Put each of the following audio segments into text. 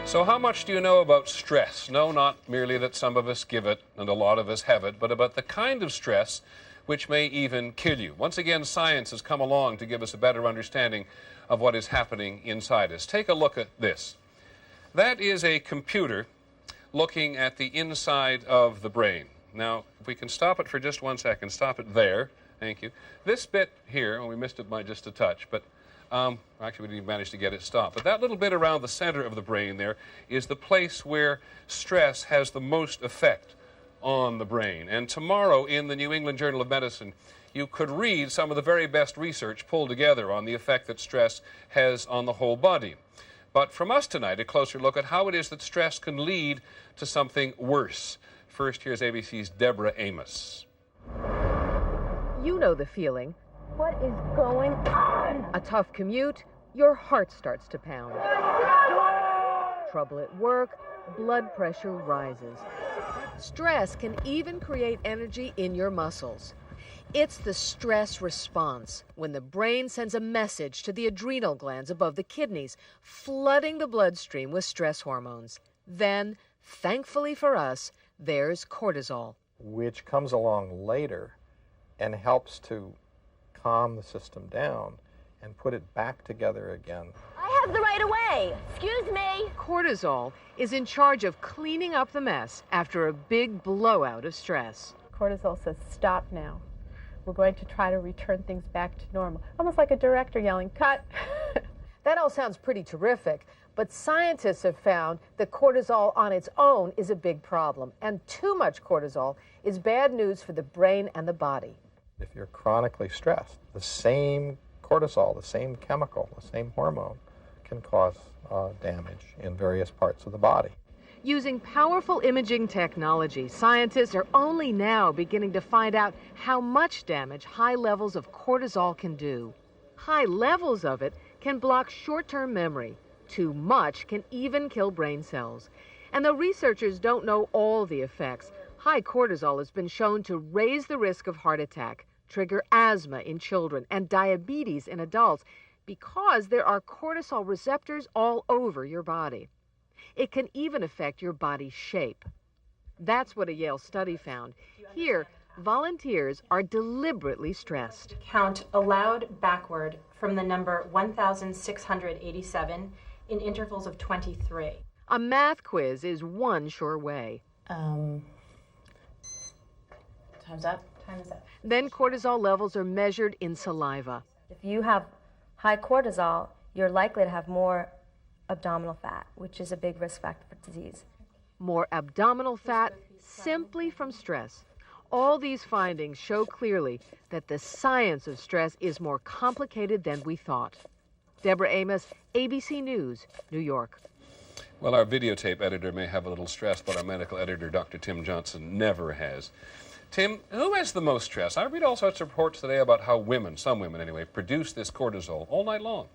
So how much do you know about stress? No, not merely that some of us give it and a lot of us have it, but about the kind of stress which may even kill you. Once again, science has come along to give us a better understanding of what is happening inside us. Take a look at this. That is a computer looking at the inside of the brain. Now, if we can stop it for just 1 second, stop it there. Thank you. This bit here, we missed it by just a touch, but actually, we didn't even manage to get it stopped. But that little bit around the center of the brain there is the place where stress has the most effect on the brain. And tomorrow in the New England Journal of Medicine, you could read some of the very best research pulled together on the effect that stress has on the whole body. But from us tonight, a closer look at how it is that stress can lead to something worse. First, here's ABC's Deborah Amos. You know the feeling. What is going on? A tough commute, your heart starts to pound. Trouble at work, blood pressure rises. Stress can even create energy in your muscles. It's the stress response, when the brain sends a message to the adrenal glands above the kidneys, flooding the bloodstream with stress hormones. Then, thankfully for us, there's cortisol, which comes along later and helps to calm the system down and put it back together again. I have the right of way. Excuse me. Cortisol is in charge of cleaning up the mess after a big blowout of stress. Cortisol says, stop now. We're going to try to return things back to normal. Almost like a director yelling, cut. That all sounds pretty terrific, but scientists have found that cortisol on its own is a big problem, and too much cortisol is bad news for the brain and the body. If you're chronically stressed, the same cortisol, the same chemical, the same hormone can cause damage in various parts of the body. Using powerful imaging technology, scientists are only now beginning to find out how much damage high levels of cortisol can do. High levels of it can block short-term memory. Too much can even kill brain cells. And though researchers don't know all the effects, high cortisol has been shown to raise the risk of heart attack, trigger asthma in children, and diabetes in adults because there are cortisol receptors all over your body. It can even affect your body's shape. That's what a Yale study found. Here, volunteers are deliberately stressed. Count aloud backward from the number 1,687 in intervals of 23. A math quiz is one sure way. Time's up. Time is up. Then cortisol levels are measured in saliva. If you have high cortisol, you're likely to have more abdominal fat, which is a big risk factor for disease. More abdominal fat simply from stress. All these findings show clearly that the science of stress is more complicated than we thought. Deborah Amos, ABC News, New York. Well, our videotape editor may have a little stress, but our medical editor, Dr. Tim Johnson, never has. Tim, who has the most stress? I read all sorts of reports today about how women, some women anyway, produce this cortisol all night long.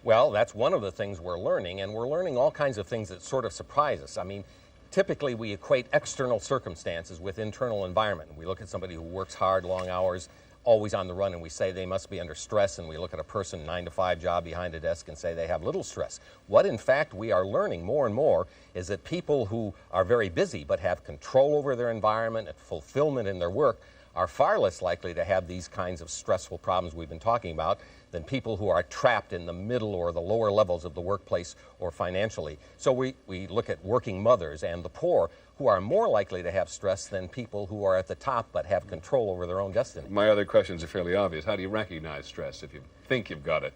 Well, that's one of the things we're learning, and we're learning all kinds of things that sort of surprise us. I mean, typically we equate external circumstances with internal environment. We look at somebody who works hard, long hours, always on the run, and we say they must be under stress, and we look at a person, 9-to-5 job behind a desk, and say they have little stress. What, in fact, we are learning more and more is that people who are very busy but have control over their environment and fulfillment in their work are far less likely to have these kinds of stressful problems we've been talking about than people who are trapped in the middle or the lower levels of the workplace or financially. So we look at working mothers and the poor who are more likely to have stress than people who are at the top but have control over their own destiny. My other questions are fairly obvious. How do you recognize stress if you think you've got it?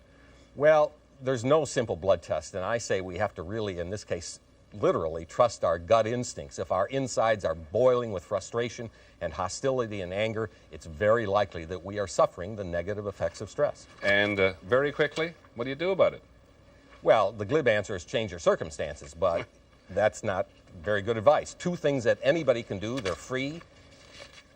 Well, there's no simple blood test, and I say we have to really, in this case, literally trust our gut instincts. If our insides are boiling with frustration and hostility and anger, it's very likely that we are suffering the negative effects of stress. And very quickly, what do you do about it? Well, the glib answer is change your circumstances, but that's not very good advice. Two things that anybody can do, they're free.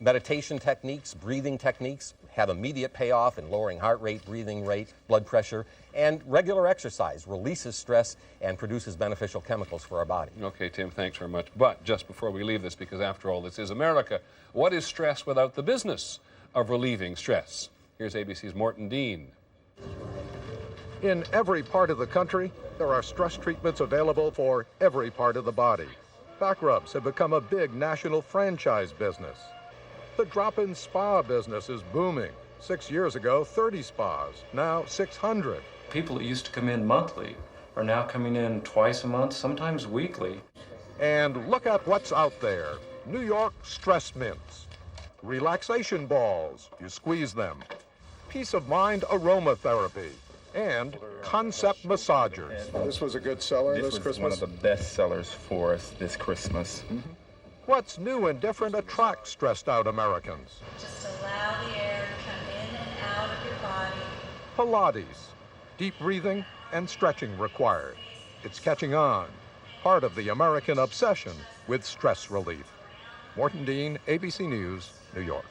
Meditation techniques, breathing techniques have immediate payoff in lowering heart rate, breathing rate, blood pressure, and regular exercise releases stress and produces beneficial chemicals for our body. Okay, Tim, thanks very much. But just before we leave this, because after all, this is America, what is stress without the business of relieving stress? Here's ABC's Morton Dean. In every part of the country, there are stress treatments available for every part of the body. Back rubs have become a big national franchise business. The drop-in spa business is booming. 6 years ago, 30 spas, now 600. People that used to come in monthly are now coming in twice a month, sometimes weekly. And look at what's out there. New York stress mints, relaxation balls, you squeeze them, peace of mind aromatherapy, and concept massagers. This was a good seller this Christmas? This was one of the best sellers for us this Christmas. What's new and different attracts stressed out Americans? Just allow the air to come in and out of your body. Pilates, deep breathing and stretching required. It's catching on, part of the American obsession with stress relief. Morton Dean, ABC News, New York.